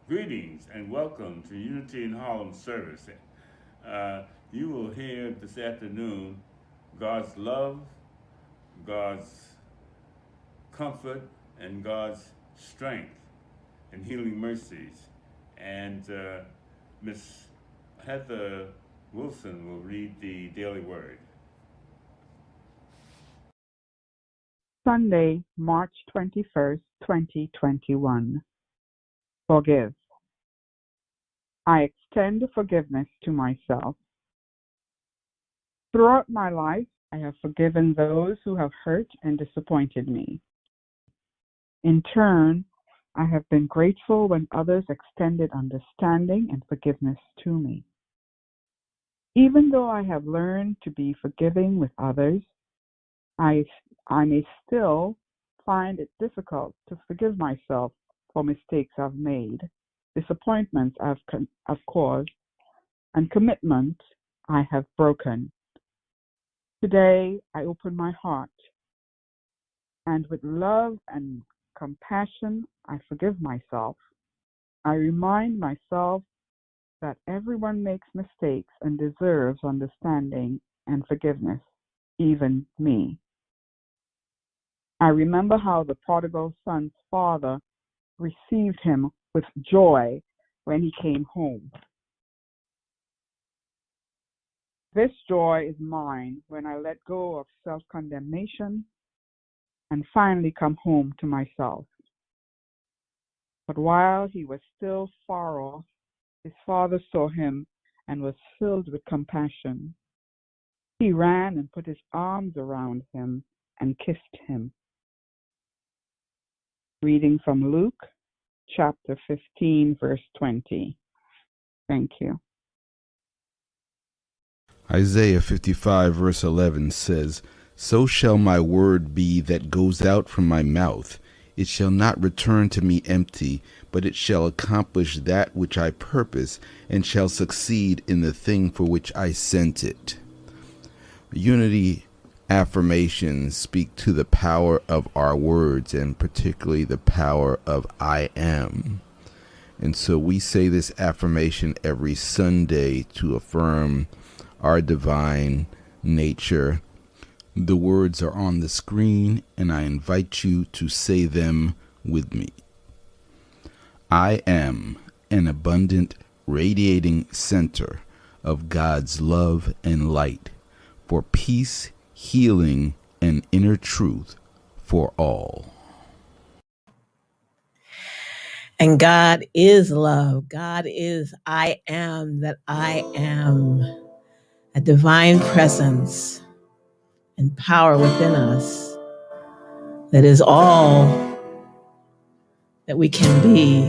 Greetings and welcome to Unity in Harlem service. You will hear this afternoon God's love, God's comfort, and God's strength and healing mercies. And Miss Heather Wilson will read the daily word. Sunday, March 21st, 2021. Forgive. I extend forgiveness to myself. Throughout my life, I have forgiven those who have hurt and disappointed me. In turn, I have been grateful when others extended understanding and forgiveness to me. Even though I have learned to be forgiving with others, I, I may still find it difficult to forgive myself for mistakes I've made, disappointments I've caused, and commitments I have broken. Today, I open my heart, and with love and compassion, I forgive myself. I remind myself that everyone makes mistakes and deserves understanding and forgiveness, even me. I remember how the prodigal son's father received him with joy when he came home. This joy is mine when I let go of self condemnation and finally come home to myself. But while he was still far off, his father saw him and was filled with compassion. He ran and put his arms around him and kissed him. Reading from Luke chapter 15, verse 20. Thank you. Isaiah 55 verse 11 says, "So shall my word be that goes out from my mouth. It shall not return to me empty, but it shall accomplish that which I purpose, and shall succeed in the thing for which I sent it." Unity affirmations speak to the power of our words, and particularly the power of I am. And so we say this affirmation every Sunday to affirm our divine nature. The words are on the screen, and I invite you to say them with me. I am an abundant, radiating center of God's love and light for peace, healing, and inner truth for all. And God is love. God is I am that I am, a divine presence and power within us that is all that we can be.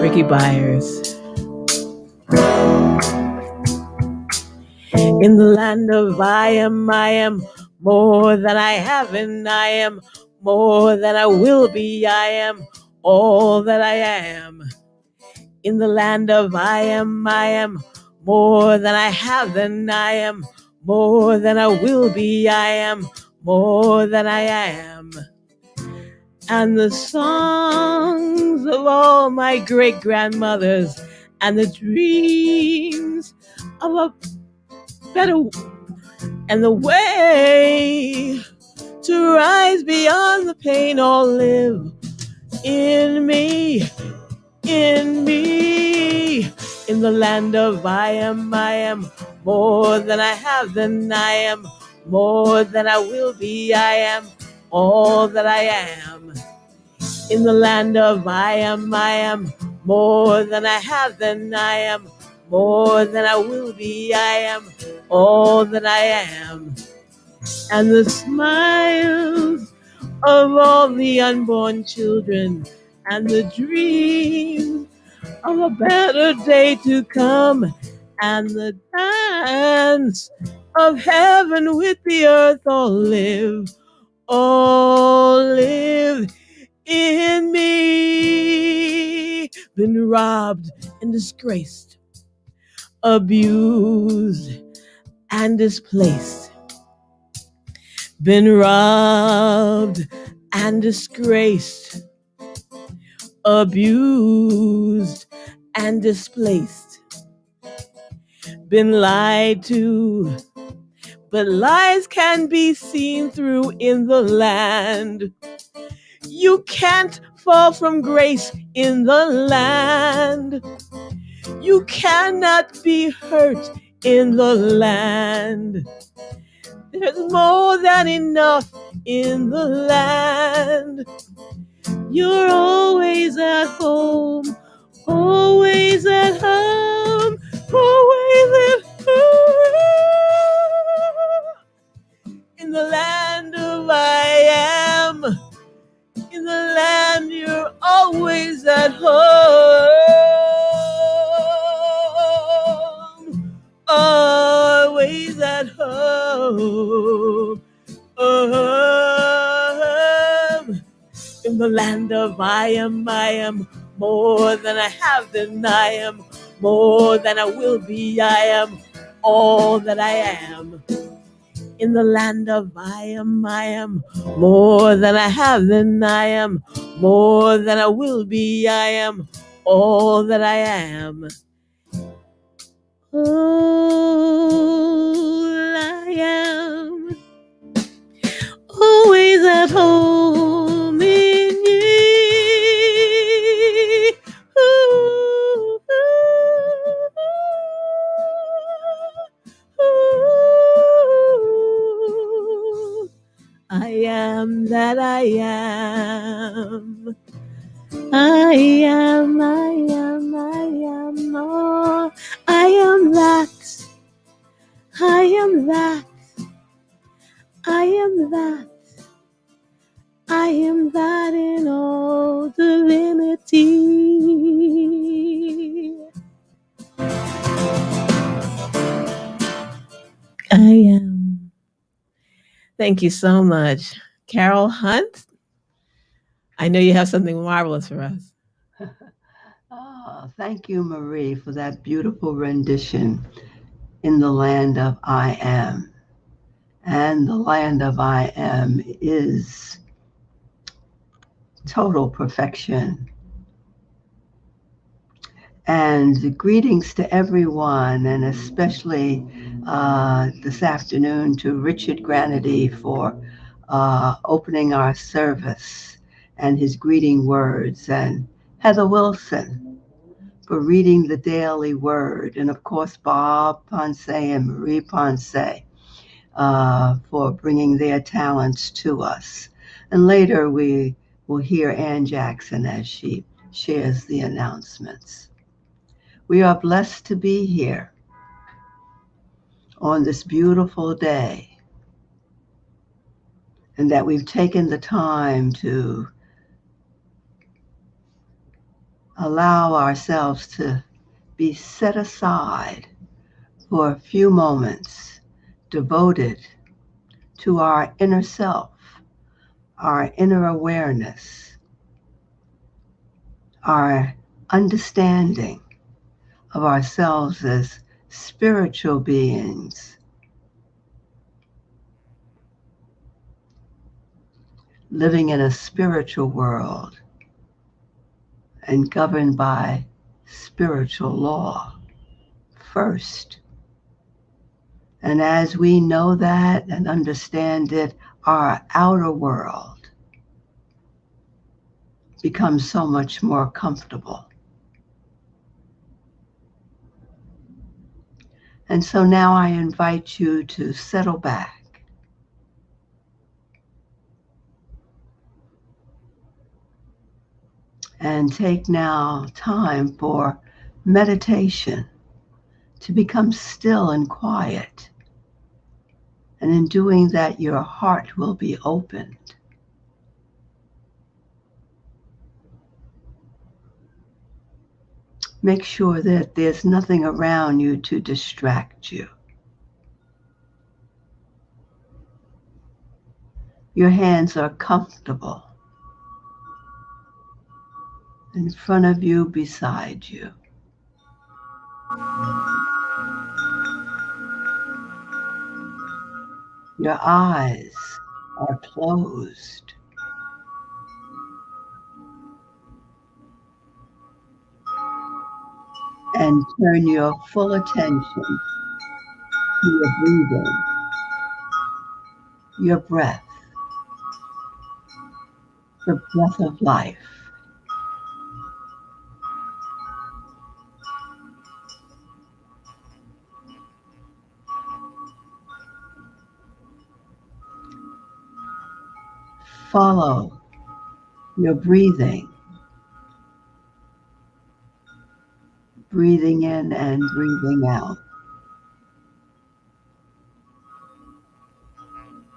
Ricky Byers. In the land of I am more than I have, and I am more than I will be. I am all that I am. In the land of I am more than I have, than I am more than I will be. I am more than I am. And the songs of all my great grandmothers and the dreams of a better and the way to rise beyond the pain all live in me, in me. In the land of I am more than I have, than I am more than I will be. I am all that I am. In the land of I am more than I have, than I am more than I will be. I am all that I am. And the smiles of all the unborn children and the dreams of a better day to come, and the dance of heaven with the earth all live in me. Been robbed and disgraced, abused and displaced, been robbed and disgraced, abused and displaced, been lied to, but lies can be seen through in the land. You can't fall from grace in the land. You cannot be hurt in the land. There's more than enough in the land. You're always at home, always at home, always at home. In the land of I am, in the land you're always at home, always at home. In the land of I am more than I have been. I am more than I will be. I am all that I am. In the land of I am more than I have been. I am more than I will be. I am all that I am. All I am. Always at home in ye. Ooh, ooh, ooh. I am that I am. I am, I am, I am. Oh, I am that. I am that. I am that. I am that in all divinity. I am. Thank you so much. Carol Hunt, I know you have something marvelous for us. Oh, thank you, Marie, for that beautiful rendition, In the Land of I Am. And the land of I am is total perfection. And greetings to everyone, and especially this afternoon to Richard Granady for opening our service and his greeting words, and Heather Wilson for reading the daily word, and of course Bob Poncé and Marie Poncé for bringing their talents to us. And later we will hear Ann Jackson as she shares the announcements. We are blessed to be here on this beautiful day, and that we've taken the time to allow ourselves to be set aside for a few moments devoted to our inner self, our inner awareness, our understanding of ourselves as spiritual beings living in a spiritual world and governed by spiritual law first. And as we know that and understand it, our outer world becomes so much more comfortable. And so now I invite you to settle back and take now time for meditation, to become still and quiet. And in doing that, your heart will be opened. Make sure that there's nothing around you to distract you. Your hands are comfortable in front of you, beside you. Your eyes are closed. and turn your full attention to your breathing, your breath, the breath of life. Follow your breathing, breathing in and breathing out.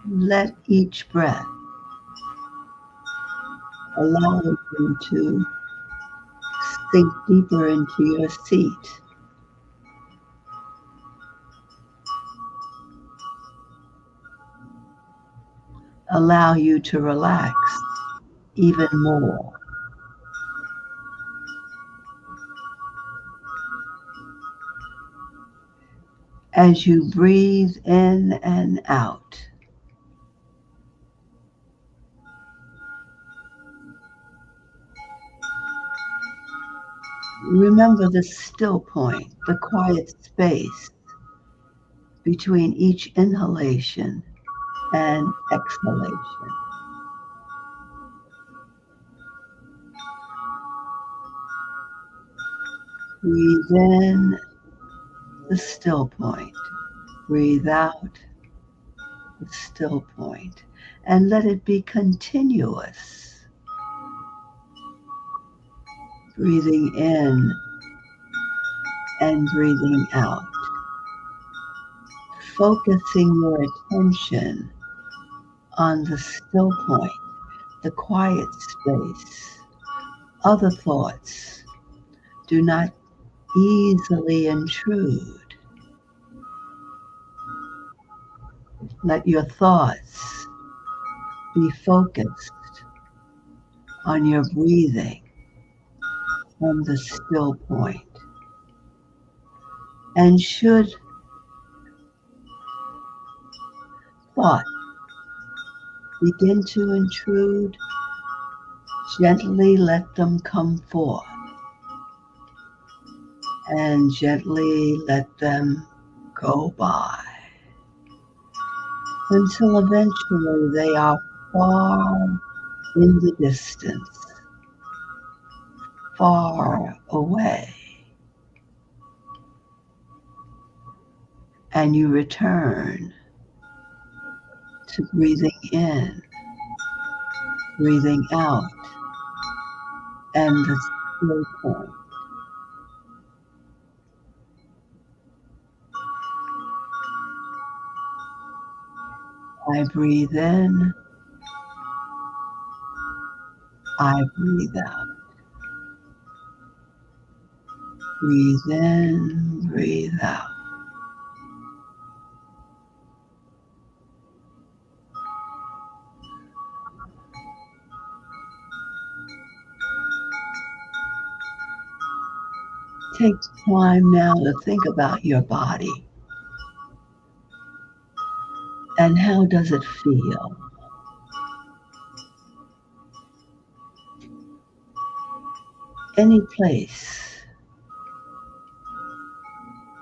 Let each breath allow you to sink deeper into your seat. Allow you to relax even more. As you breathe in and out, remember the still point, the quiet space between each inhalation and exhalation. Breathe in the still point. Breathe out the still point, and let it be continuous. Breathing in and breathing out. Focusing your attention on the still point, the quiet space. Other thoughts do not easily intrude. Let your thoughts be focused on your breathing from the still point. And should thought begin to intrude, gently let them come forth and gently let them go by until eventually they are far in the distance, far away, and you return to breathing in, breathing out, and the still point. I breathe in, I breathe out. Breathe in, breathe out. Take time now to think about your body and how does it feel? Any place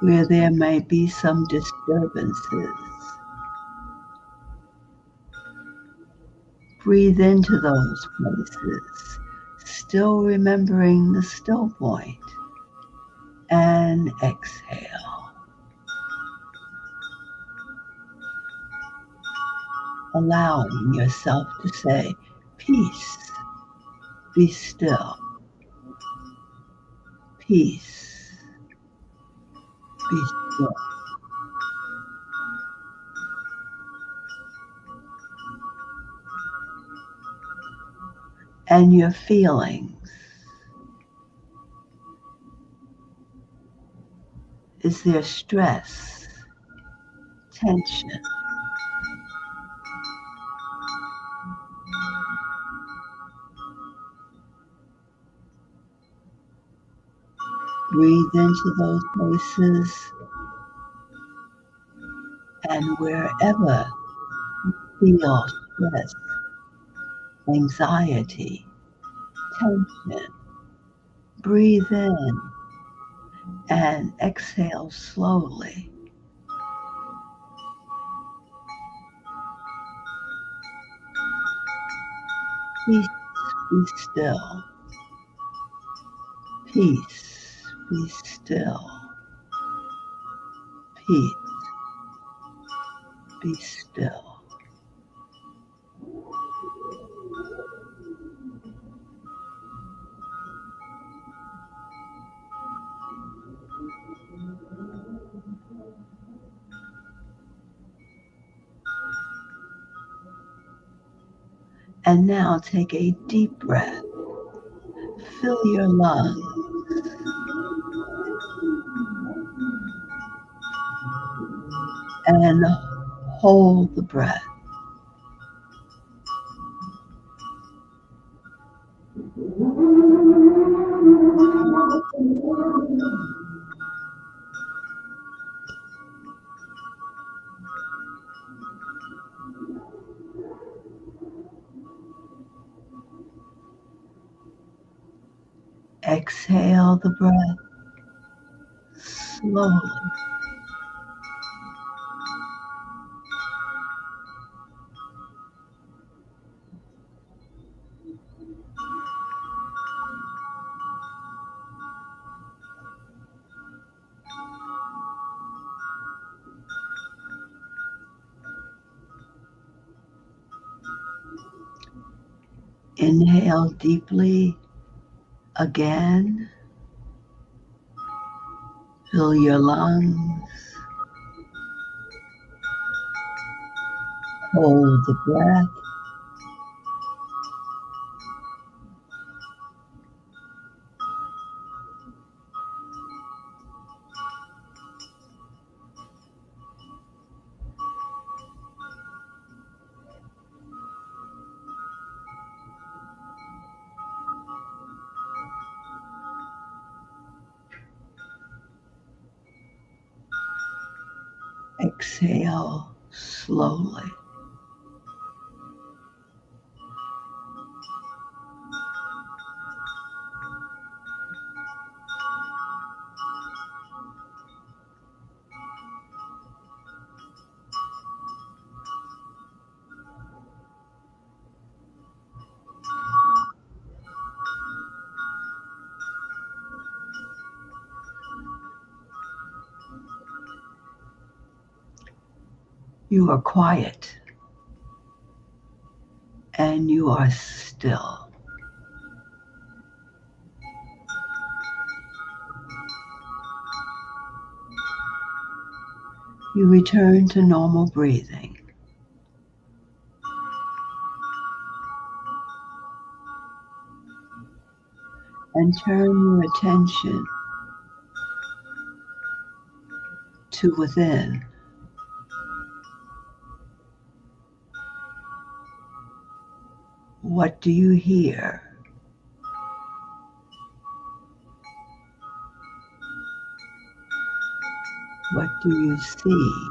where there may be some disturbances, breathe into those places, still remembering the still point, and exhale. Allowing yourself to say, peace, be still, peace, be still. And your feelings. Is there stress, tension? Breathe into those places, and wherever you feel stress, anxiety, tension, breathe in and exhale slowly. Peace, be still. Peace, be still. Peace, be still. And now take a deep breath. Fill your lungs and hold the breath. Exhale the breath slowly. Inhale deeply again. Fill your lungs. Hold the breath. Exhale slowly. You are quiet and you are still. You return to normal breathing. And turn your attention to within. What do you hear? What do you see?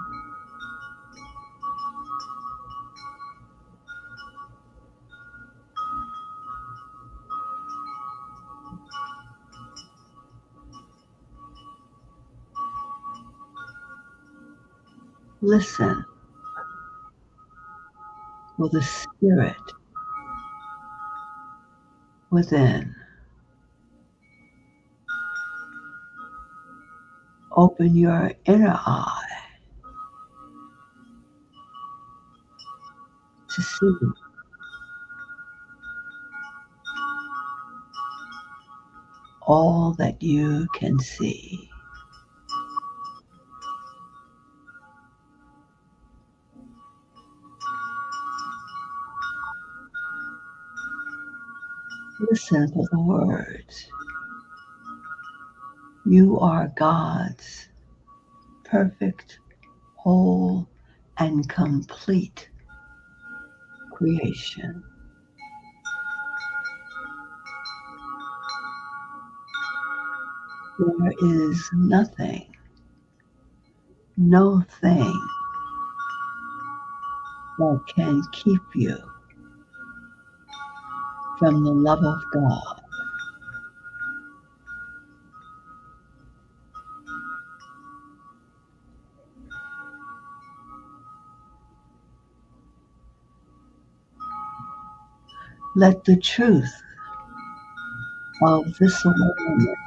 Listen for the spirit within. Open your inner eye to see all that you can see. Listen for the words. You are God's perfect, whole, and complete creation. There is nothing, no thing that can keep you from the love of God. Let the truth of this awareness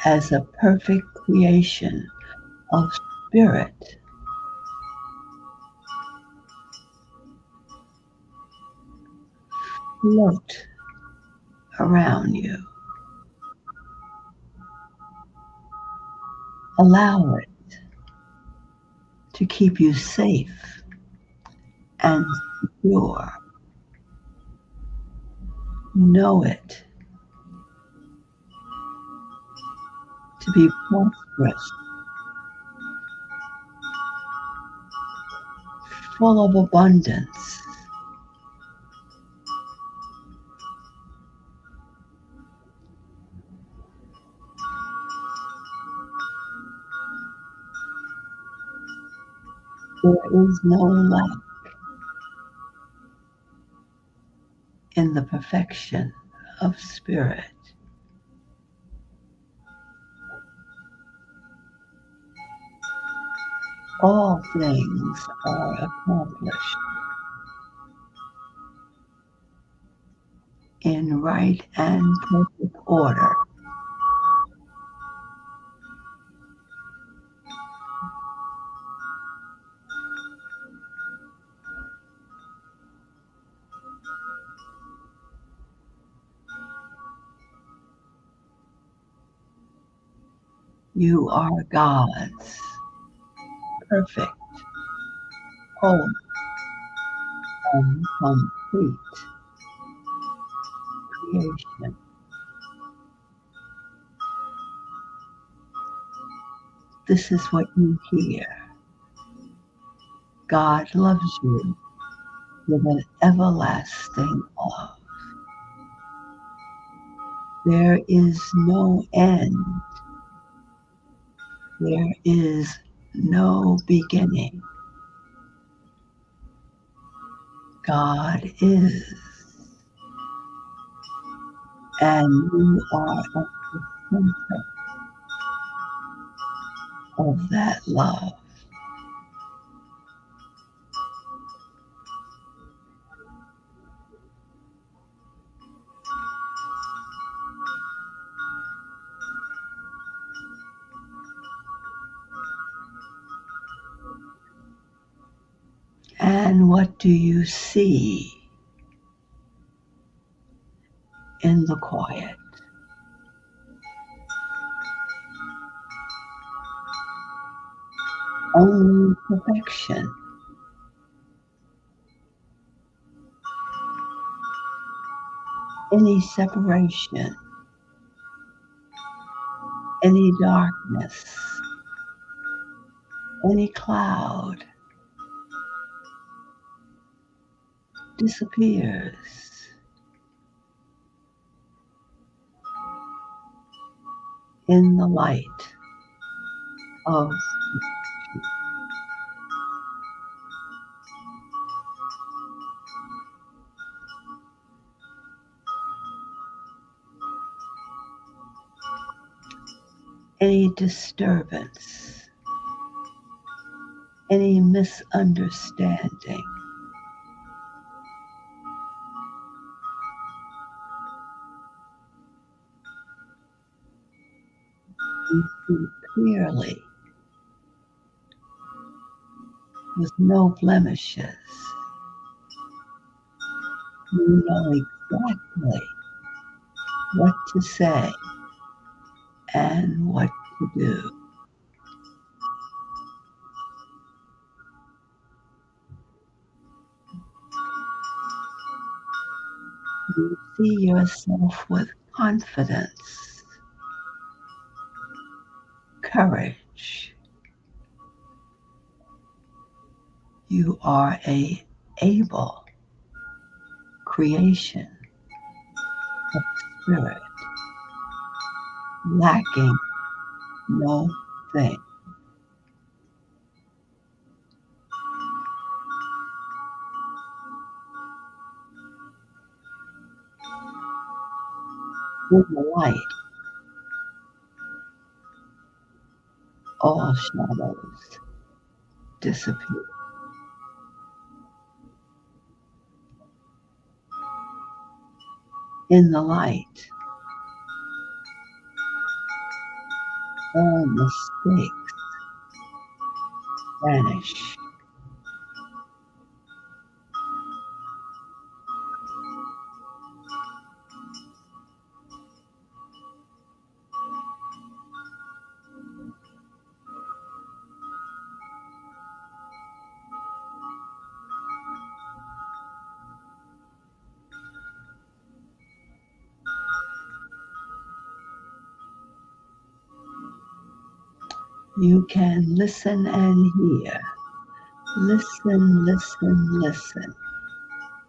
as a perfect creation of spirit float around you. Allow it to keep you safe and secure. Know it to be prosperous, full of abundance. There is no lack in the perfection of spirit. All things are accomplished in right and perfect order. You are God's perfect, whole, and complete creation. This is what you hear. God loves you with an everlasting love. There is no end. There is no beginning. God is, and you are at the center of that love. And what do you see in the quiet? Only perfection. Any separation, any darkness, any cloud disappears. In the light of any disturbance, any misunderstanding. You see clearly with no blemishes. You know exactly what to say and what to do. You see yourself with confidence, courage. You are a able creation of spirit, lacking no thing. In the light, all shadows disappear. in the light. All mistakes vanish. You can listen and hear. Listen, listen, listen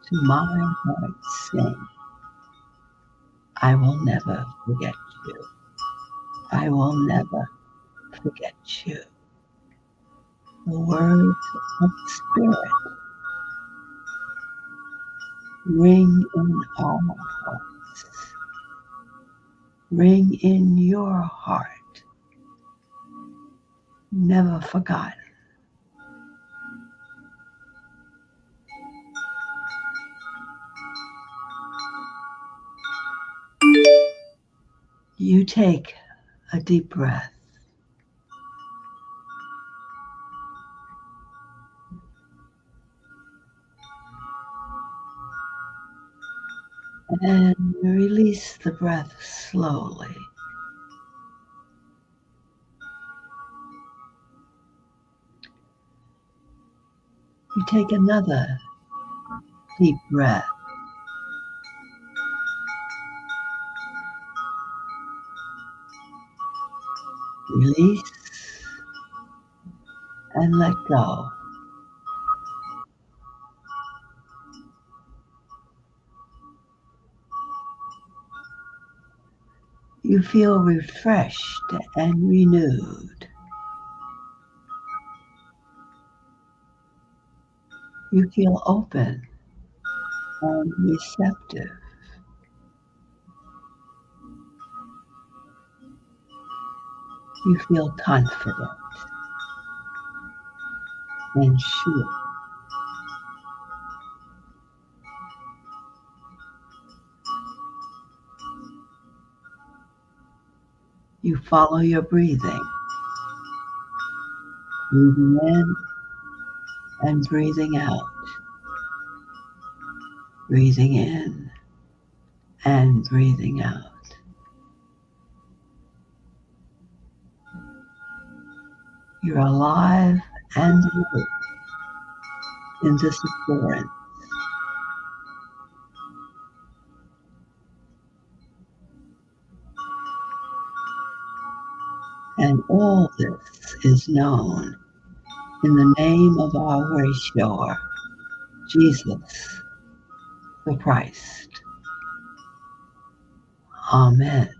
to my heart sing. I will never forget you. I will never forget you. The words of spirit ring in our hearts. Ring in your heart. Never forgotten. You take a deep breath. And release the breath slowly. You take another deep breath. Release and let go. You feel refreshed and renewed. You feel open and receptive. You feel confident and sure. You follow your breathing. Breathing in and breathing out. Breathing in and breathing out. You're alive and awake in this assurance. And all this is known in the name of our restorer, Jesus the Christ. Amen.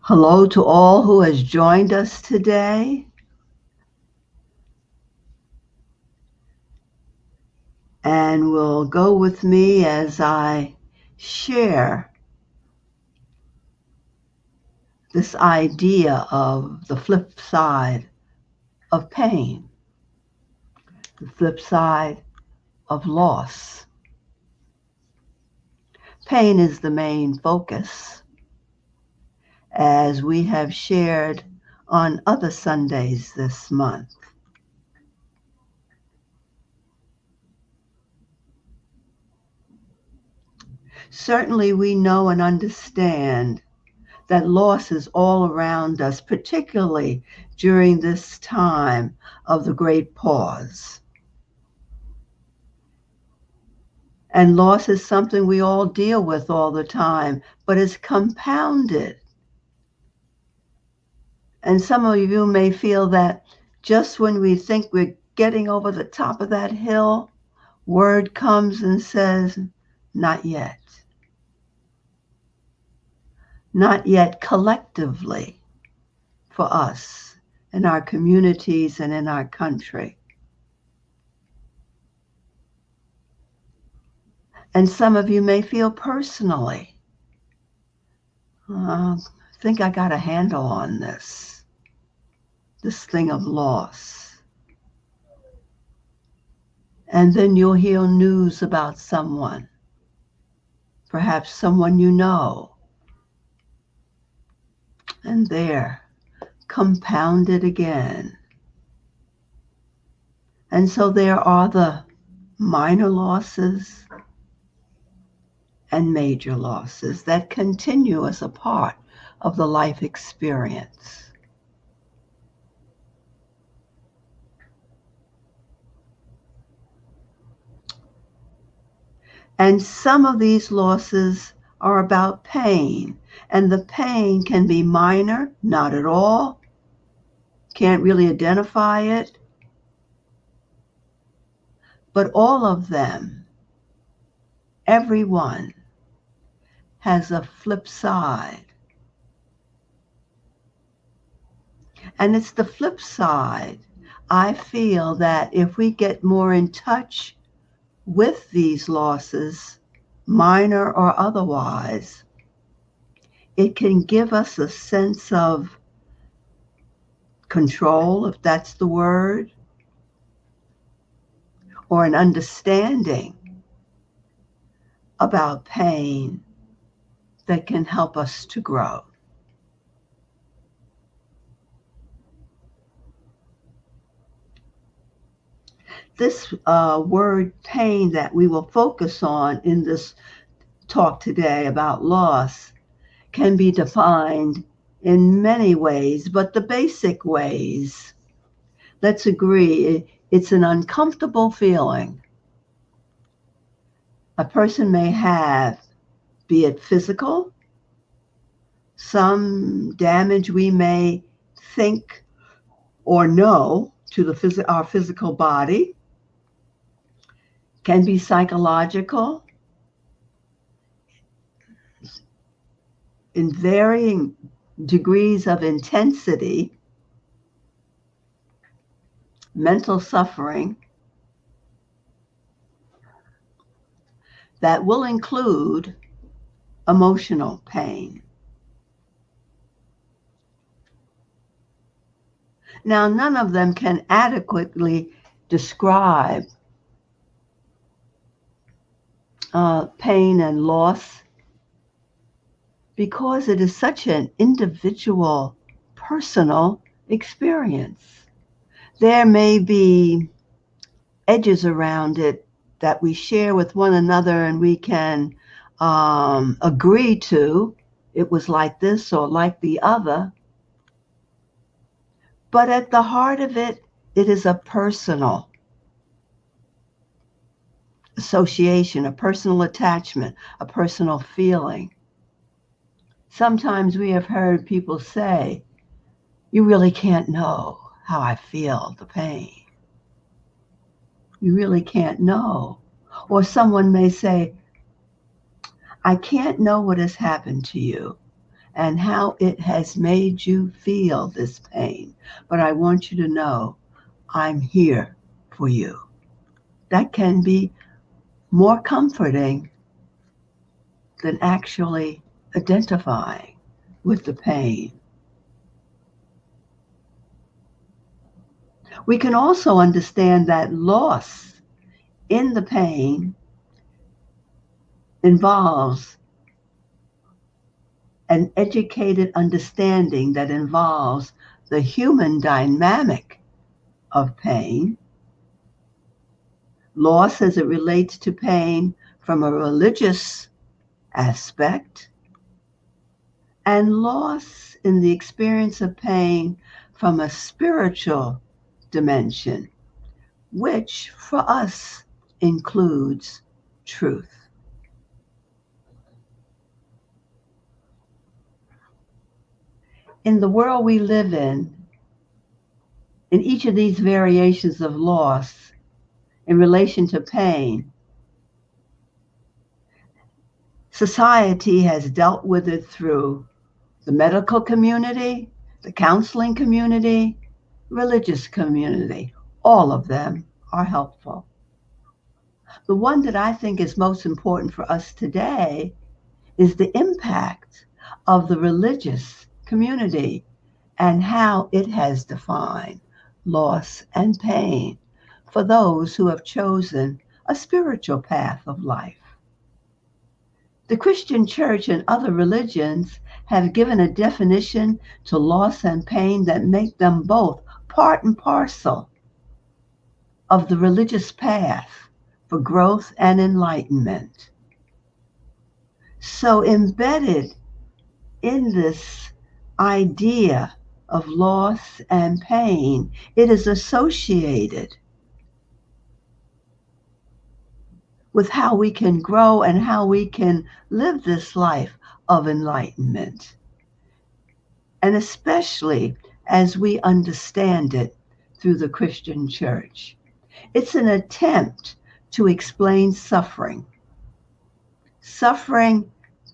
Hello to all who has joined us today. And will go with me as I share this idea of the flip side of pain, the flip side of loss. Pain is the main focus, as we have shared on other Sundays this month. Certainly, we know and understand that loss is all around us, particularly during this time of the great pause. And loss is something we all deal with all the time, but it's compounded And some of you may feel that just when we think we're getting over the top of that hill, word comes and says, not yet. Not yet collectively for us in our communities and in our country. And some of you may feel personally, I think I got a handle on this thing of loss. And then you'll hear news about someone, perhaps someone you know, and there, compounded again. And so there are the minor losses and major losses that continue as a part of the life experience. And some of these losses are about pain, and the pain can be minor, not at all, can't really identify it, but all of them, everyone, has a flip side. And it's the flip side. I feel that if we get more in touch with these losses, minor or otherwise, it can give us a sense of control, if that's the word, or an understanding about pain that can help us to grow. This word pain that we will focus on in this talk today about loss can be defined in many ways, but the basic ways, let's agree, it's an uncomfortable feeling a person may have, be it physical, some damage we may think or know to our physical body, can be psychological, in varying degrees of intensity, mental suffering, that will include emotional pain. Now, none of them can adequately describe pain and loss because it is such an individual, personal experience. There may be edges around it that we share with one another and we can agree to, it was like this or like the other. But at the heart of it, it is a personal association, a personal attachment, a personal feeling. Sometimes we have heard people say, you really can't know how I feel the pain. You really can't know. Or someone may say, I can't know what has happened to you and how it has made you feel this pain, but I want you to know I'm here for you. That can be more comforting than actually identifying with the pain. We can also understand that loss in the pain involves an educated understanding that involves the human dynamic of pain, loss as it relates to pain from a religious aspect, and loss in the experience of pain from a spiritual dimension, which for us includes truth. In the world we live in each of these variations of loss in relation to pain, society has dealt with it through the medical community, the counseling community, religious community. All of them are helpful. The one that I think is most important for us today is the impact of the religious community and how it has defined loss and pain for those who have chosen a spiritual path of life. The Christian church and other religions have given a definition to loss and pain that make them both part and parcel of the religious path for growth and enlightenment. So embedded in this idea of loss and pain, it is associated with how we can grow and how we can live this life of enlightenment. And especially as we understand it through the Christian church. It's an attempt to explain suffering. Suffering,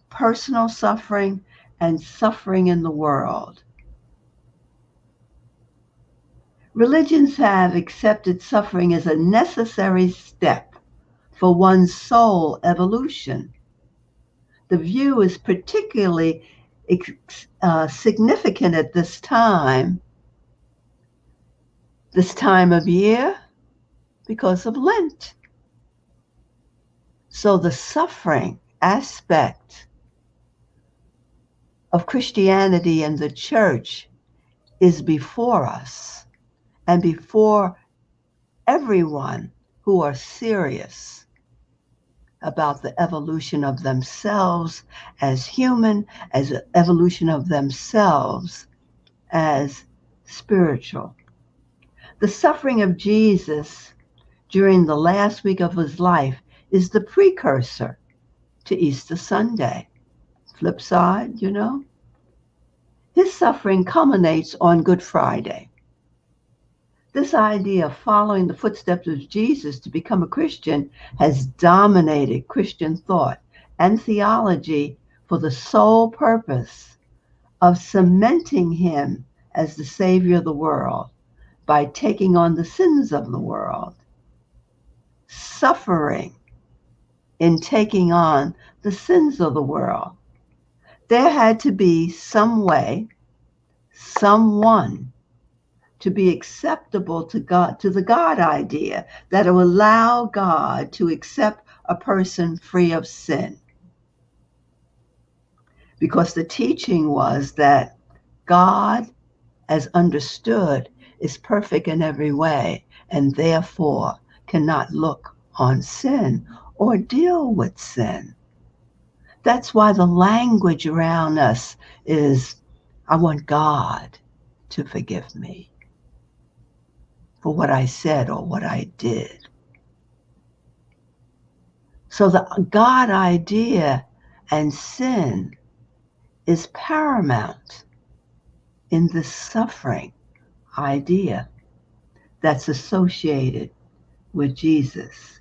personal suffering, and suffering in the world. Religions have accepted suffering as a necessary step for one's soul evolution. The view is particularly significant at this time of year, because of Lent. So the suffering aspect of Christianity and the church is before us and before everyone who are serious about the evolution of themselves as human, as an evolution of themselves as spiritual. The suffering of Jesus during the last week of his life is the precursor to Easter Sunday. Flip side, His suffering culminates on Good Friday. This idea of following the footsteps of Jesus to become a Christian has dominated Christian thought and theology for the sole purpose of cementing him as the Savior of the world by taking on the sins of the world. Suffering in taking on the sins of the world. There had to be some way, someone, to be acceptable to God, to the God idea, that will allow God to accept a person free of sin. Because the teaching was that God, as understood, is perfect in every way, and therefore cannot look on sin or deal with sin. That's why the language around us is, I want God to forgive me for what I said or what I did. So the God idea and sin is paramount in the suffering idea that's associated with Jesus.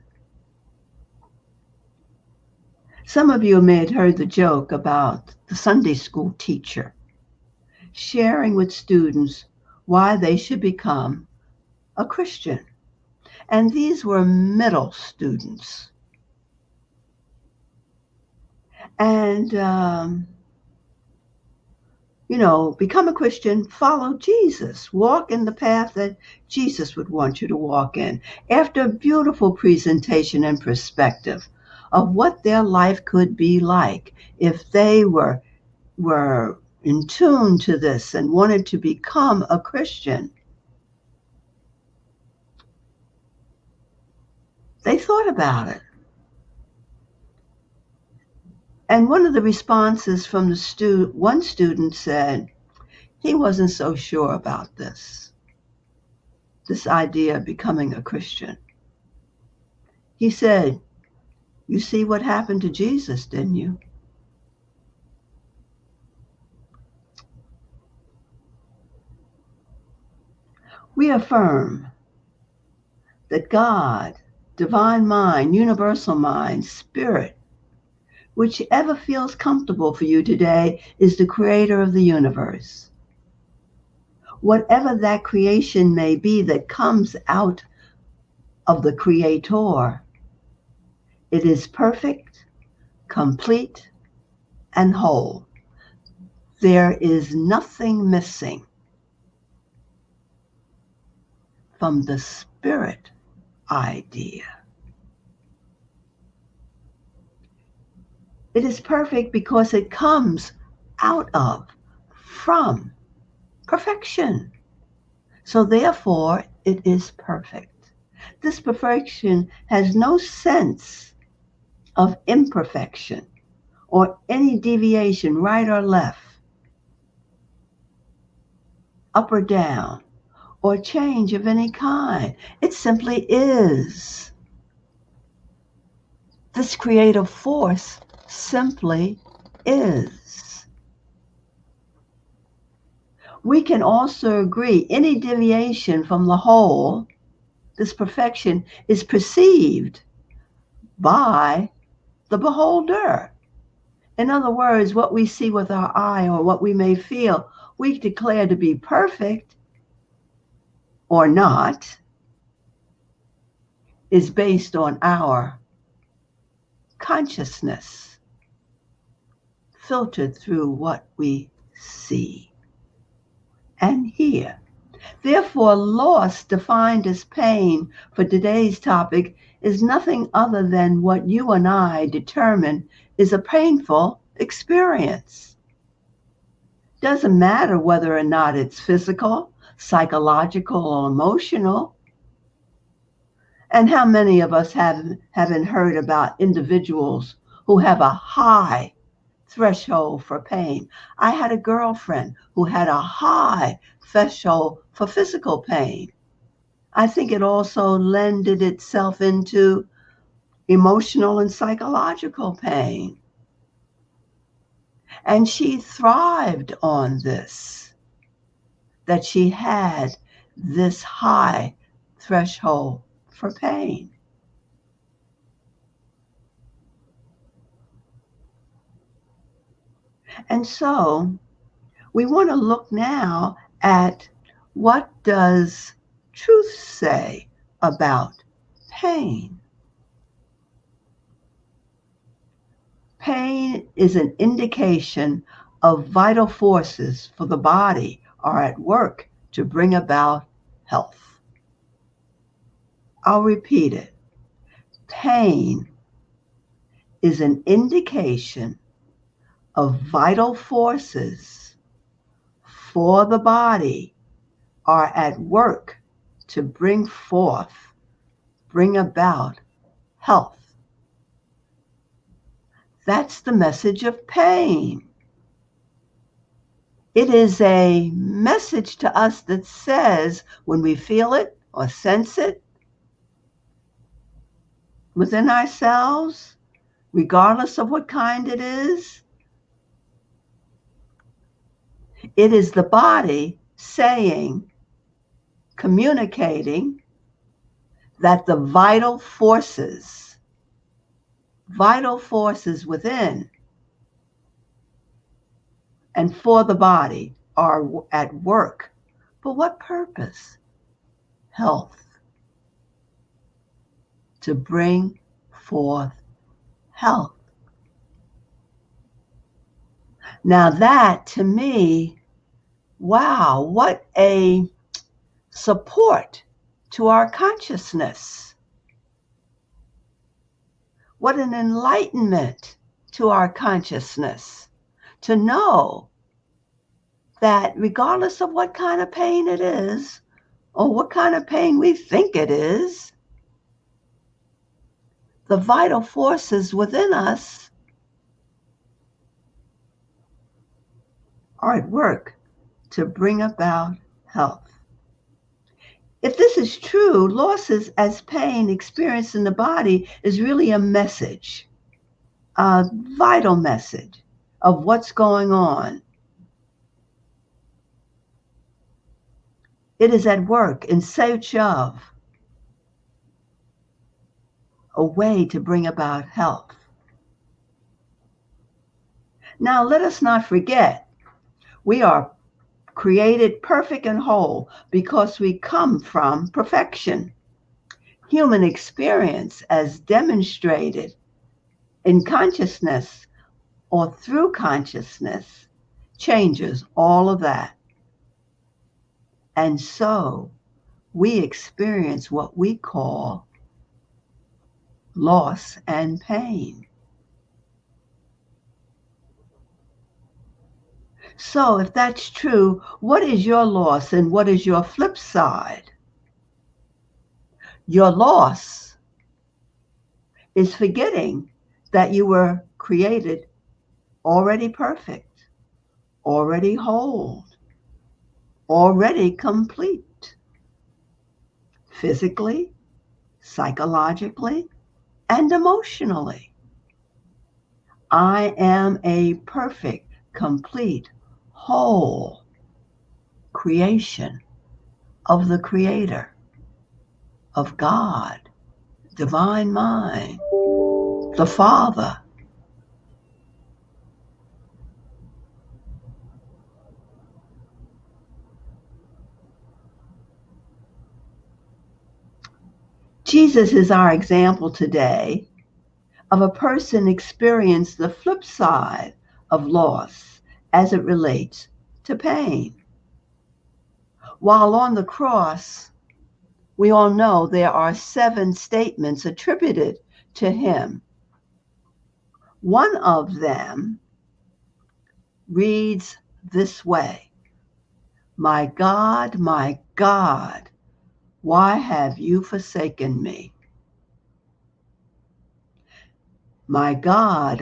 Some of you may have heard the joke about the Sunday school teacher sharing with students why they should become a Christian. And these were middle students. And, become a Christian, follow Jesus, walk in the path that Jesus would want you to walk in. After a beautiful presentation and perspective of what their life could be like if they were in tune to this and wanted to become a Christian, they thought about it. And one of the responses from one student said he wasn't so sure about this idea of becoming a Christian. He said, "You see what happened to Jesus, didn't you?" We affirm that God, divine mind, universal mind, spirit, whichever feels comfortable for you today, is the creator of the universe. Whatever that creation may be that comes out of the creator, it is perfect, complete, and whole. There is nothing missing from the spirit idea. It is perfect because it comes out of, from perfection. So therefore, it is perfect. This perfection has no sense of imperfection or any deviation, right or left, up or down, or change of any kind. It simply is. This creative force simply is. We can also agree any deviation from the whole, this perfection, is perceived by the beholder. In other words, what we see with our eye or what we may feel, we declare to be perfect or not, is based on our consciousness filtered through what we see and hear. Therefore, loss, defined as pain for today's topic, is nothing other than what you and I determine is a painful experience. Doesn't matter whether or not it's physical, psychological, or emotional. And how many of us haven't heard about individuals who have a high threshold for pain? I had a girlfriend who had a high threshold for physical pain. I think it also lended itself into emotional and psychological pain. And she thrived on this, that she had this high threshold for pain. And so we want to look now at what does truth say about pain. Pain is an indication of vital forces for the body are at work to bring about health. I'll repeat it. Pain is an indication of vital forces for the body are at work to bring about health. That's the message of pain. It is a message to us that says when we feel it or sense it within ourselves, regardless of what kind it is the body saying, communicating that the vital forces within and for the body are at work. For what purpose? Health. To bring forth health. Now that, to me, wow, what a support to our consciousness. What an enlightenment to our consciousness to know that regardless of what kind of pain it is, or what kind of pain we think it is, the vital forces within us are at work to bring about health. If this is true, losses as pain experienced in the body is really a message, a vital message of what's going on. It is at work in search of a way to bring about health. Now, let us not forget, we are created perfect and whole because we come from perfection. Human experience, as demonstrated in consciousness or through consciousness, changes all of that. And so we experience what we call loss and pain. So if that's true, what is your loss and what is your flip side? Your loss is forgetting that you were created already perfect, already whole, already complete, physically, psychologically, and emotionally. I am a perfect, complete, whole creation of the Creator, of God, divine mind, the Father. Jesus is our example today of a person experiencing the flip side of loss as it relates to pain. While on the cross, we all know there are 7 statements attributed to him. One of them reads this way: my God, why have you forsaken me? My God,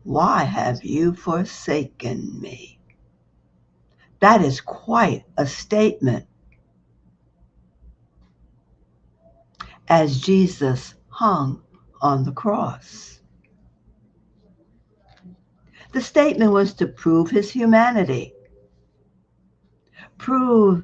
why have you forsaken me? That is quite a statement as Jesus hung on the cross. The statement was to prove his humanity, prove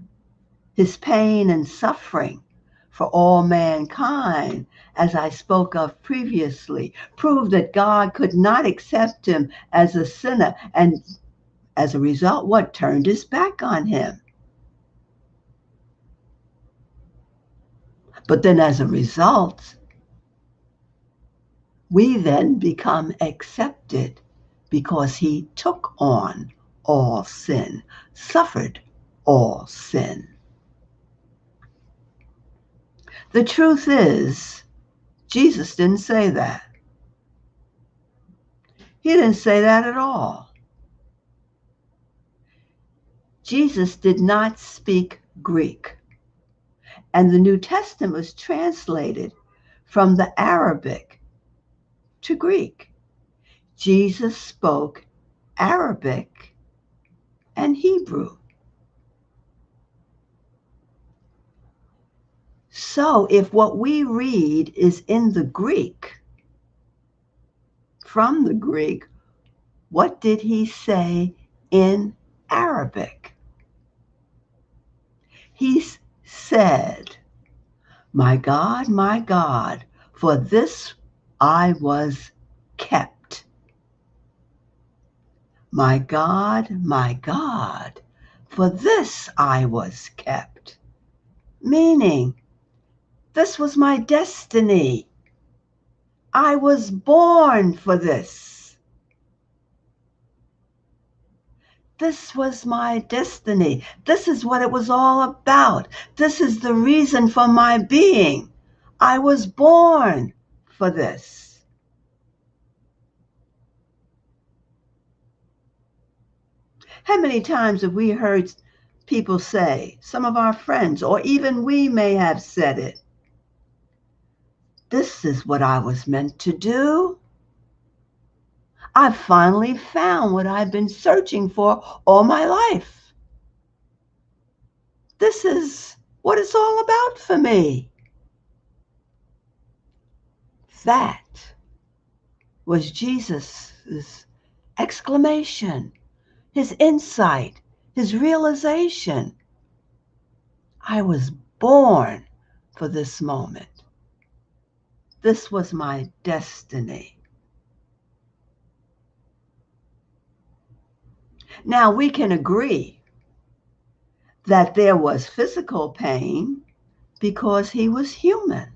his pain and suffering for all mankind, as I spoke of previously, prove that God could not accept him as a sinner, and as a result, what? Turned his back on him. But then as a result, we then become accepted because he took on all sin, suffered all sin. The truth is, Jesus didn't say that. He didn't say that at all. Jesus did not speak Greek, and the New Testament was translated from the Arabic to Greek. Jesus spoke Arabic and Hebrew. So if what we read is in the Greek, from the Greek, what did he say in Arabic? He said, my God, for this I was kept. My God, for this I was kept. Meaning, this was my destiny. I was born for this. This was my destiny. This is what it was all about. This is the reason for my being. I was born for this. How many times have we heard people say, some of our friends, or even we may have said it, this is what I was meant to do. I've finally found what I've been searching for all my life. This is what it's all about for me. That was Jesus' exclamation, his insight, his realization. I was born for this moment. This was my destiny. Now we can agree that there was physical pain because he was human.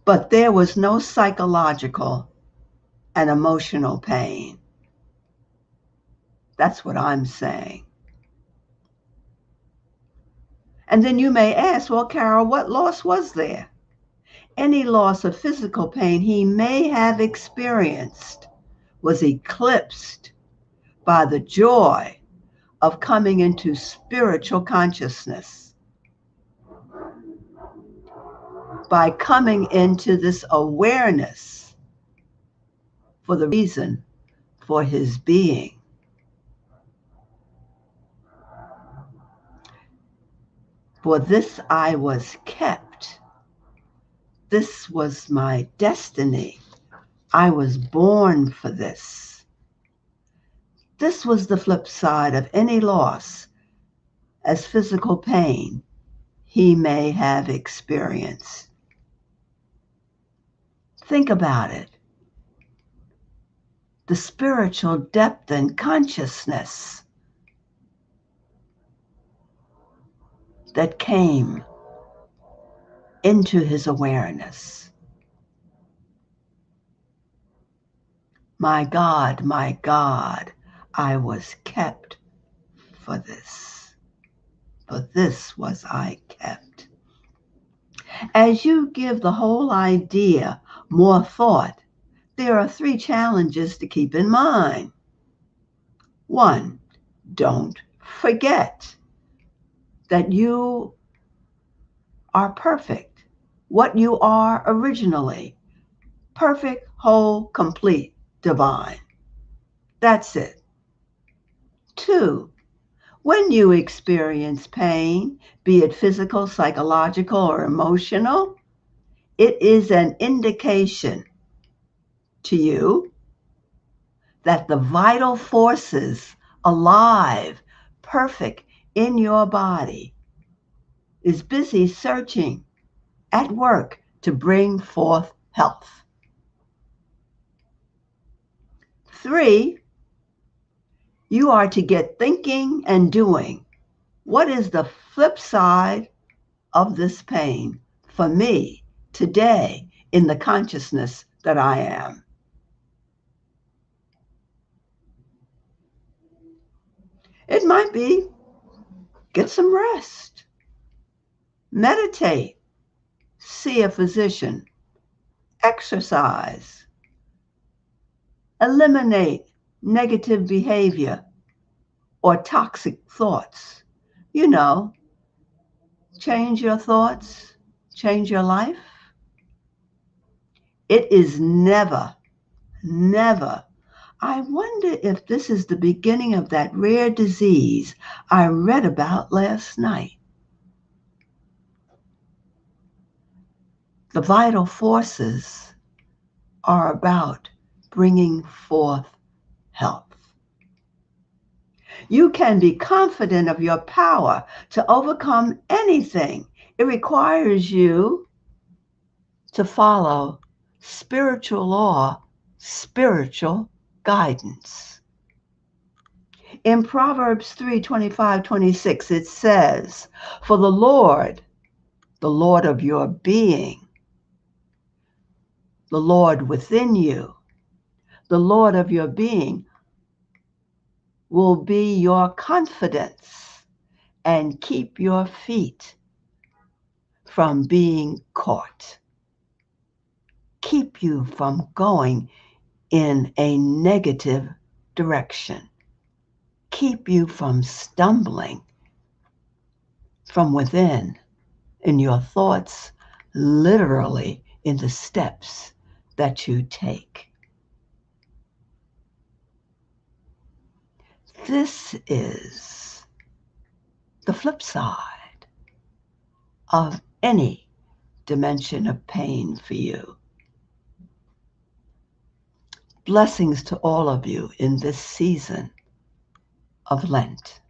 But there was no psychological and emotional pain. That's what I'm saying. And then you may ask, well, Carol, what loss was there? Any loss of physical pain he may have experienced was eclipsed by the joy of coming into spiritual consciousness, by coming into this awareness for the reason for his being. For this I was kept. This was my destiny. I was born for this. This was the flip side of any loss as physical pain he may have experienced. Think about it. The spiritual depth and consciousness that came into his awareness. My God, I was kept for this. For this was I kept. As you give the whole idea more thought, there are 3 challenges to keep in mind. 1, don't forget that you are perfect, what you are originally. Perfect, whole, complete, divine. That's it. 2, when you experience pain, be it physical, psychological, or emotional, it is an indication to you that the vital forces alive, perfect in your body, is busy searching at work to bring forth health. 3, you are to get thinking and doing. What is the flip side of this pain for me today in the consciousness that I am? It might be get some rest, meditate, see a physician, exercise, eliminate negative behavior or toxic thoughts. You know, change your thoughts, change your life. It is never, never. I wonder if this is the beginning of that rare disease I read about last night. The vital forces are about bringing forth health. You can be confident of your power to overcome anything. It requires you to follow spiritual law, spiritual guidance. In Proverbs 3:25-26, it says, for the Lord of your being, the Lord within you, the Lord of your being will be your confidence and keep your feet from being caught. Keep you from going in a negative direction. Keep you from stumbling from within in your thoughts, literally in the steps that you take. This is the flip side of any dimension of pain for you. Blessings to all of you in this season of Lent.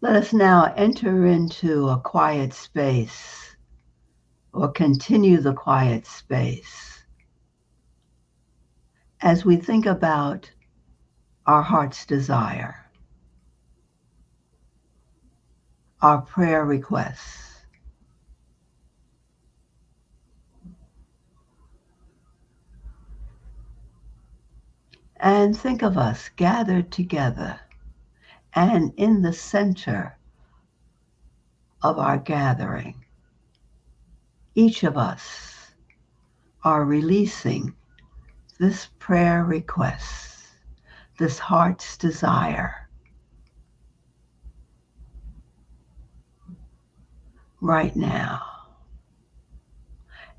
Let us now enter into a quiet space, or continue the quiet space, as we think about our heart's desire, our prayer requests. And think of us gathered together, and in the center of our gathering, each of us are releasing this prayer request, this heart's desire, right now.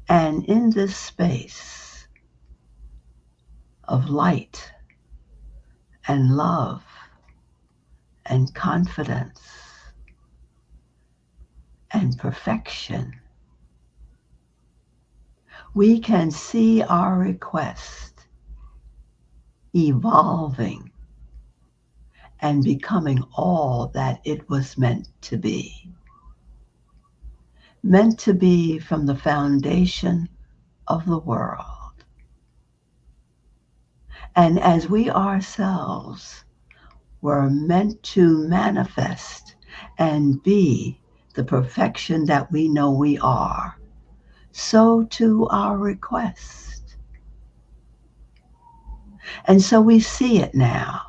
And in this space of light and love and confidence and perfection, we can see our request evolving and becoming all that it was meant to be. Meant to be from the foundation of the world. And as we ourselves were meant to manifest and be the perfection that we know we are, so too our request. And so we see it now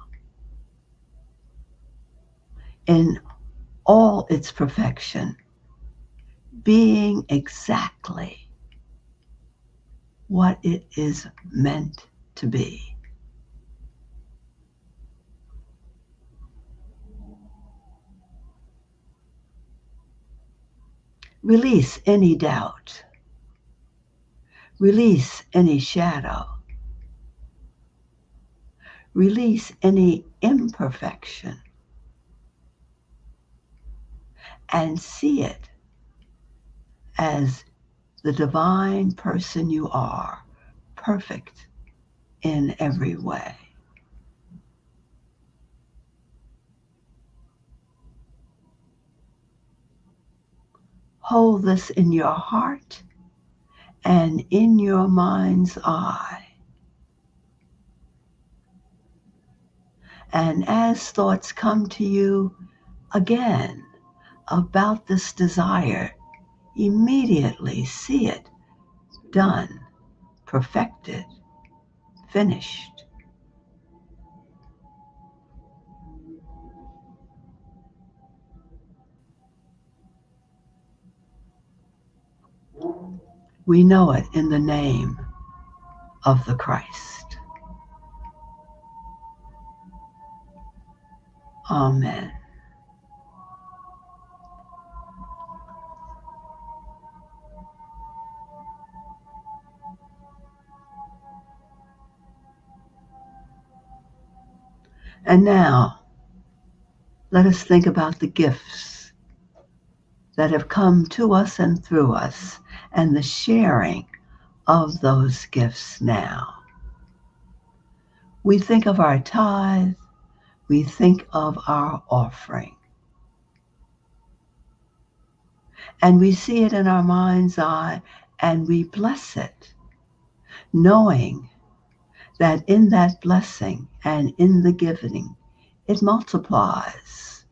in all its perfection, being exactly what it is meant to be. Release any doubt. Release any shadow. Release any imperfection. And see it as the divine person you are, perfect in every way. Hold this in your heart and in your mind's eye. And as thoughts come to you again about this desire, immediately see it done, perfected, finished. We know it in the name of the Christ. Amen. And now, let us think about the gifts that have come to us and through us, and the sharing of those gifts now. We think of our tithe, we think of our offering. And we see it in our mind's eye, and we bless it, knowing that in that blessing and in the giving, it multiplies.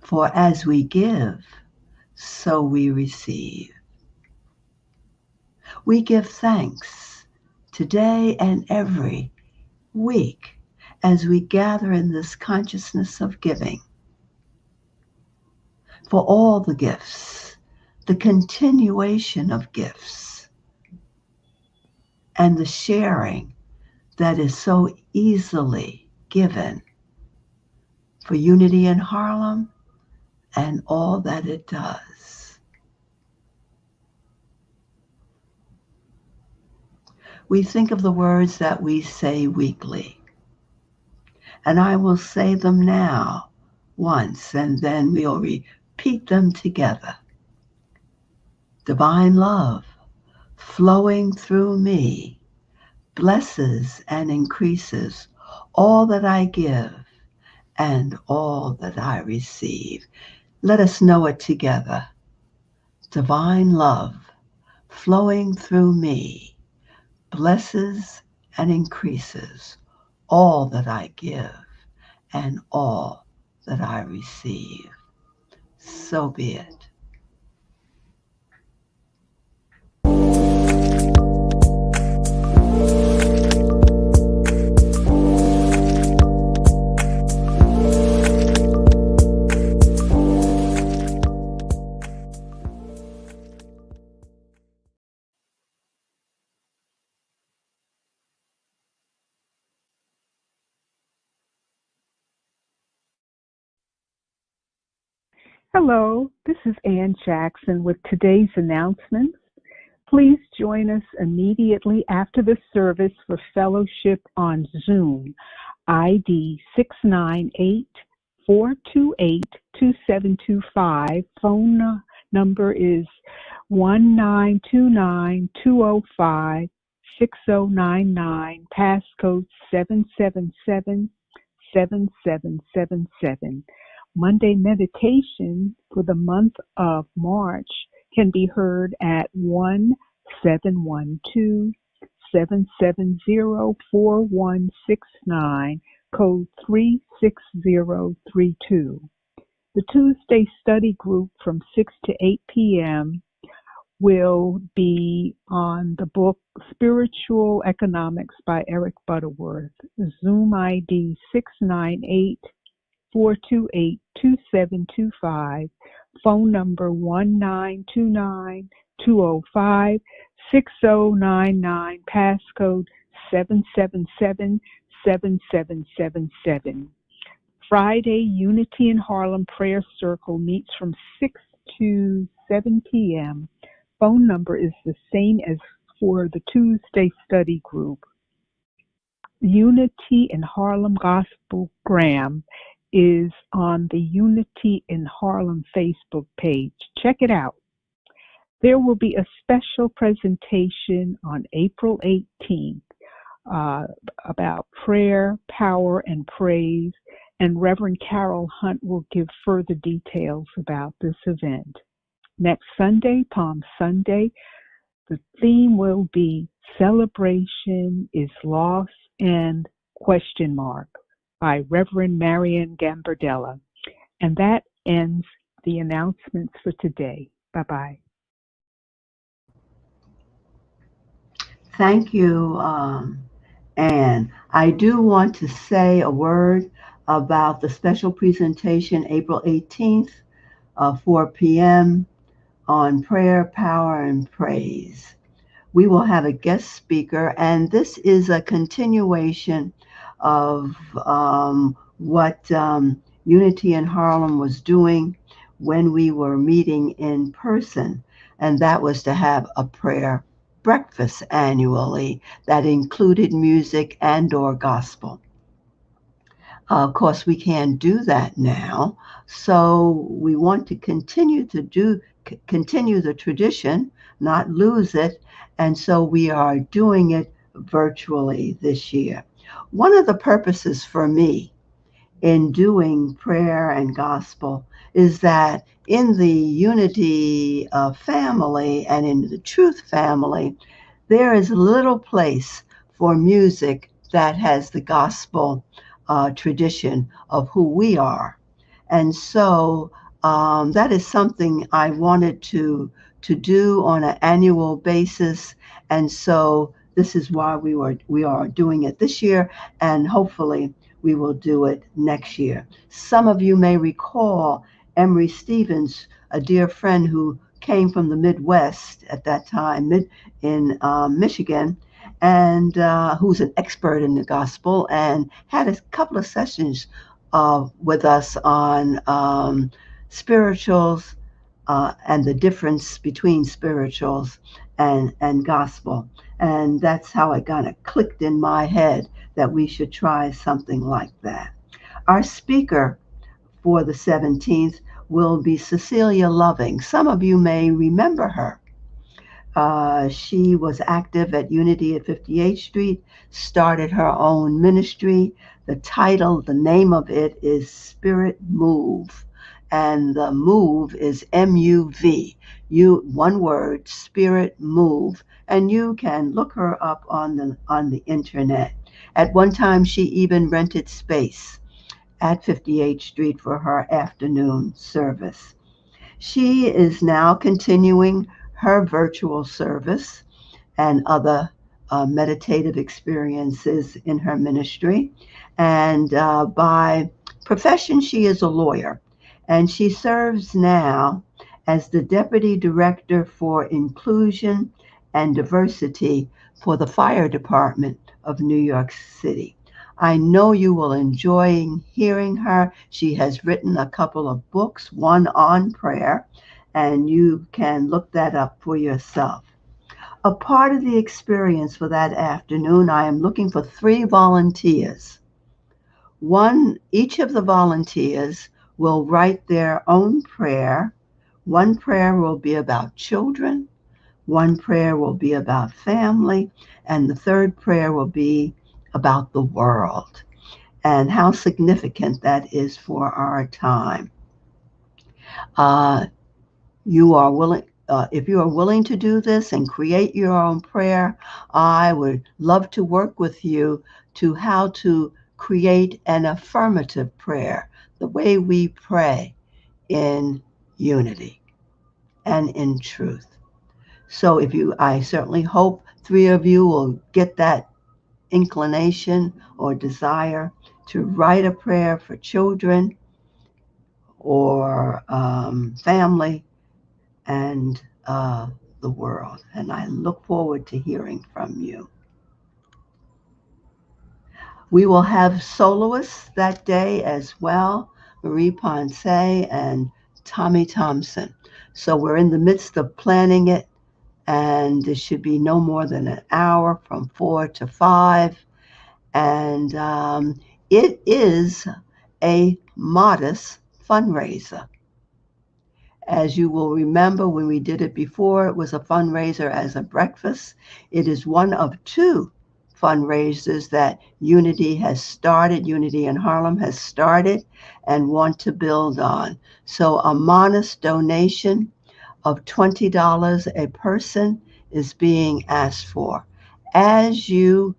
For as we give, so we receive. We give thanks today and every week as we gather in this consciousness of giving for all the gifts, the continuation of gifts, and the sharing that is so easily given for Unity in Harlem and all that it does. We think of the words that we say weekly, and I will say them now once, and then we'll repeat them together. Divine love flowing through me blesses and increases all that I give and all that I receive. Let us know it together. Divine love flowing through me blesses and increases all that I give and all that I receive. So be it. Hello, this is Ann Jackson with today's announcements. Please join us immediately after the service for fellowship on Zoom. ID 698-428-2725. Phone number is 1-929-205-6099. Passcode 777-7777. Monday meditation for the month of March can be heard at 1-712-770-4169, code 36032. The Tuesday study group from 6 to 8 p.m. will be on the book Spiritual Economics by Eric Butterworth. Zoom ID 698-428-2725, phone number 1-929-205-6099, passcode 777-7777. Friday, Unity in Harlem Prayer Circle meets from 6 to 7 p.m. Phone number is the same as for the Tuesday study group. Unity in Harlem Gospelgram is on the Unity in Harlem Facebook page. Check it out. There will be a special presentation on April 18th about prayer, power, and praise, and Reverend Carol Hunt will give further details about this event. Next Sunday, Palm Sunday, the theme will be Celebration is Loss and ? By Reverend Marian Gambardella. And that ends the announcements for today. Bye-bye. Thank you, Anne. I do want to say a word about the special presentation April 18th, 4 p.m. on prayer, power, and praise. We will have a guest speaker, and this is a continuation of what Unity in Harlem was doing when we were meeting in person, and that was to have a prayer breakfast annually that included music and/or gospel. Of course, we can't do that now, so we want to continue the tradition, not lose it, and so we are doing it virtually this year. One of the purposes for me in doing prayer and gospel is that in the unity family and in the truth family, there is little place for music that has the gospel tradition of who we are. And so that is something I wanted to do on an annual basis. And so this is why we are doing it this year, and hopefully we will do it next year. Some of you may recall Emery Stevens, a dear friend who came from the Midwest at that time, in Michigan, and who's an expert in the gospel, and had a couple of sessions with us on spirituals and the difference between spirituals and gospel. And that's how it kind of clicked in my head that we should try something like that. Our speaker for the 17th will be Cecilia Loving. Some of you may remember her. She was active at Unity at 58th Street, started her own ministry. The name of it is Spirit Move, and the move is MUV. One word, Spirit Move, and you can look her up on the internet. At one time, she even rented space at 58th Street for her afternoon service. She is now continuing her virtual service and other meditative experiences in her ministry. And by profession, she is a lawyer. And she serves now as the Deputy Director for Inclusion and Diversity for the Fire Department of New York City. I know you will enjoy hearing her. She has written a couple of books, one on prayer, and you can look that up for yourself. A part of the experience for that afternoon, I am looking for 3 volunteers. Each of the volunteers will write their own prayer. One prayer will be about children, one prayer will be about family, and the third prayer will be about the world and how significant that is for our time. Uh, you are willing, if you are willing to do this and create your own prayer, I would love to work with you to how to create an affirmative prayer, the way we pray in unity and in truth. So I certainly hope 3 of you will get that inclination or desire to write a prayer for children or family and the world. And I look forward to hearing from you. We will have soloists that day as well, Marie Poncé and Tommy Thompson. So we're in the midst of planning it, and it should be no more than an hour from 4 to 5. And it is a modest fundraiser. As you will remember, when we did it before, it was a fundraiser as a breakfast. It is one of 2 fundraisers that Unity in Harlem has started and want to build on. So a modest donation of $20 a person is being asked for. As you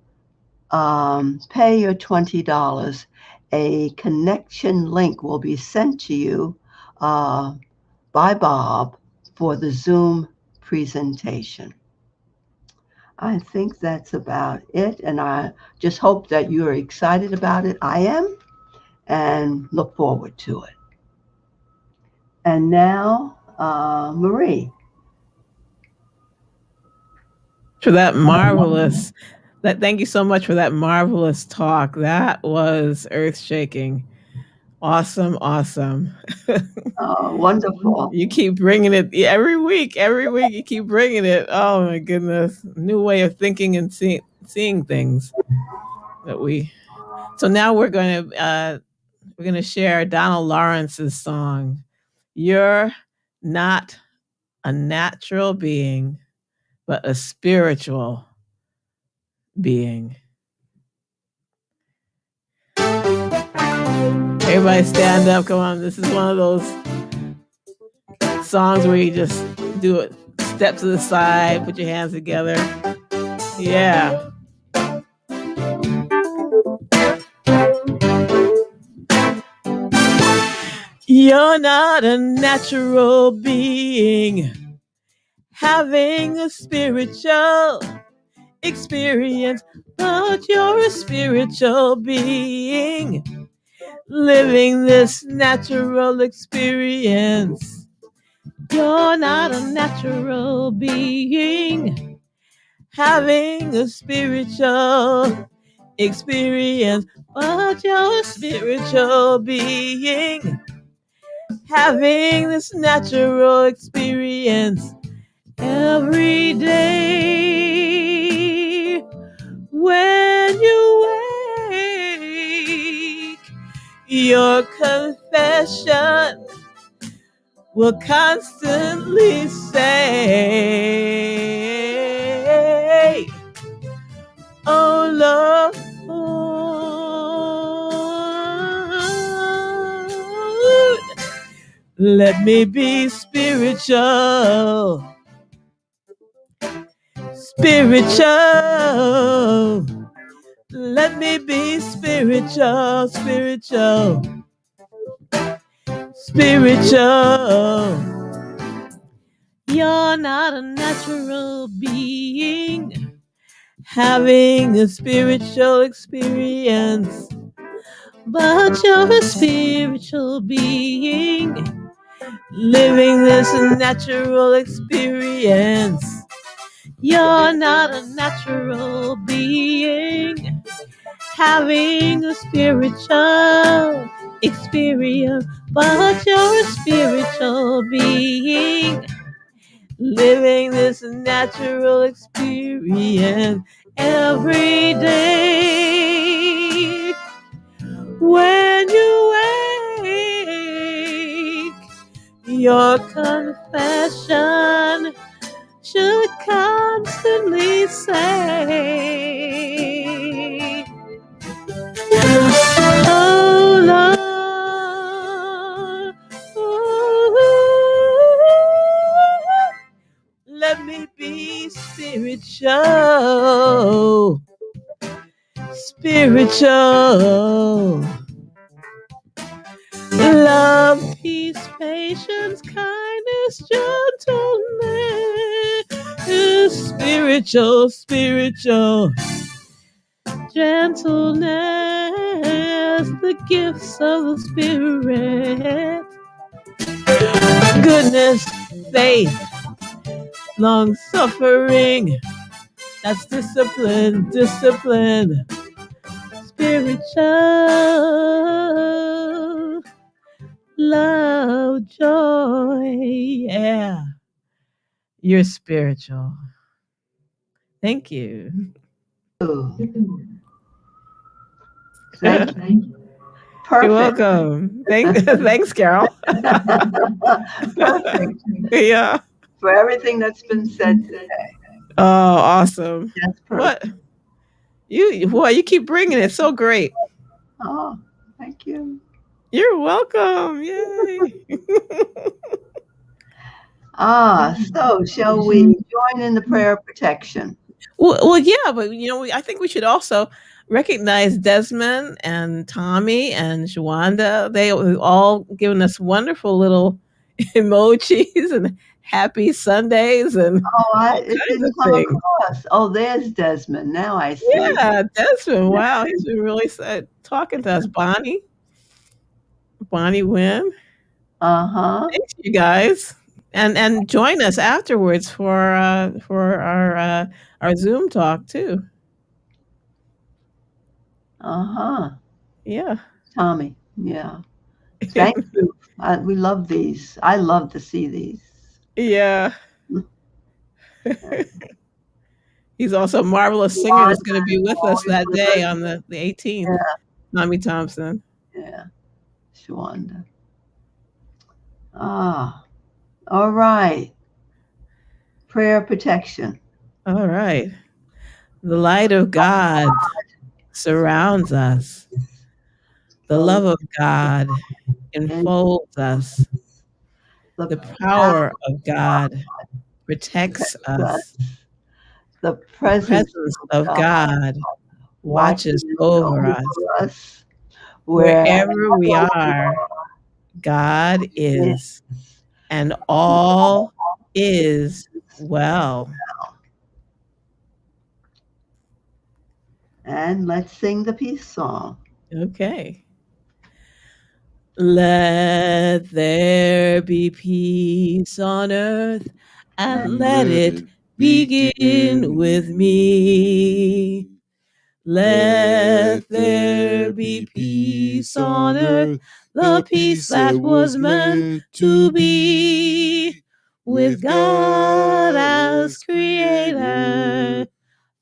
pay your $20, a connection link will be sent to you by Bob for the Zoom presentation. I think that's about it, and I just hope that you're excited about it. I am, and look forward to it. And now, Marie. For that marvelous, thank you so much for that marvelous talk. That was earth shaking. Awesome, awesome. Wonderful. You keep bringing it every week. Every week you keep bringing it. Oh my goodness, new way of thinking and seeing things that we. So now we're going to share Donald Lawrence's song. You're not a natural being, but a spiritual being. Everybody stand up. Come on. This is one of those songs where you just do it. Step to the side, put your hands together. Yeah. You're not a natural being, having a spiritual experience, but you're a spiritual being, living this natural experience. You're not a natural being, having a spiritual experience, but you're a spiritual being, having this natural experience every day. When you wake, your confession will constantly say, Let me be spiritual. Spiritual. Let me be spiritual, spiritual, spiritual. You're not a natural being having a spiritual experience, but you're a spiritual being living this natural experience. You're not a natural being having a spiritual experience, but you're a spiritual being living this natural experience every day. When you wake, your confession should constantly say, oh Lord, let me be spiritual, spiritual. Love, peace, patience, kindness, gentleness, spiritual, spiritual, gentleness, the gifts of the Spirit, goodness, faith, long suffering, that's discipline, discipline, spiritual, love, joy, yeah. You're spiritual. Thank you. Thank you. You're Perfect. welcome. Thanks, Carol. Perfect Yeah. for everything that's been said today. Oh, awesome. That's What perfect. you keep bringing it. So great. Oh, thank you. You're welcome. Yay. So shall we join in the prayer of protection? Well, yeah, but I think we should also recognize Desmond and Tommy and Shawanda. They have all given us wonderful little emojis and happy Sundays and all It kinds didn't of come things. across. Oh, there's Desmond. Now I see. Yeah, Desmond. Wow, he's been really talking to us. Bonnie Wynn. Uh-huh. Thanks, you guys, and join us afterwards for our Zoom talk too. Uh-huh. Yeah. Tommy. Yeah. Thank you. We love these. I love to see these. Yeah. He's also a marvelous singer that's going to be with us Always that with day us. on the 18th. Yeah. Tommy Thompson. Yeah. Shawanda. All right. Prayer protection. All right. The light of God surrounds us. The love of God enfolds us. The power of God protects us. The The presence presence of of God God watches watches over over us. us Wherever we wherever are, God we are. is, and all is well. And let's sing the peace song. Okay. Let there be peace on earth, and let it begin with me. Let there be peace on earth, the peace that was meant to be. With God as creator,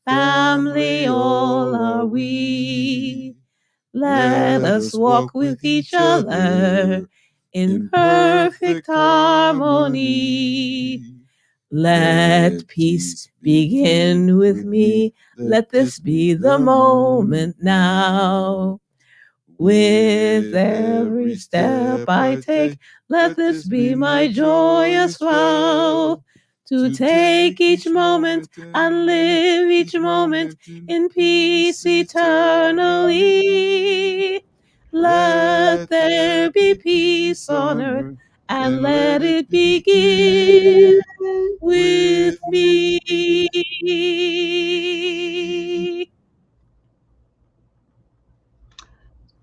family all are we. Let us walk with each other in perfect harmony. Let peace begin with me. Let this be the moment now. With every step I take, let this be my joyous vow. To take each moment and live each moment in peace eternally. Let there be peace on earth, and let it begin with me.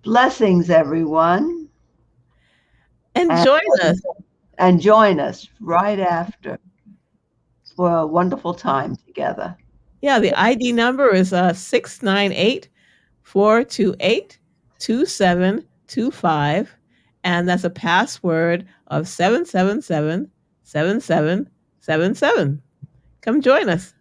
Blessings, everyone. And join us. And join us right after for a wonderful time together. Yeah, the ID number is 698 428 2725. And that's a password of 777 7777. Come join us.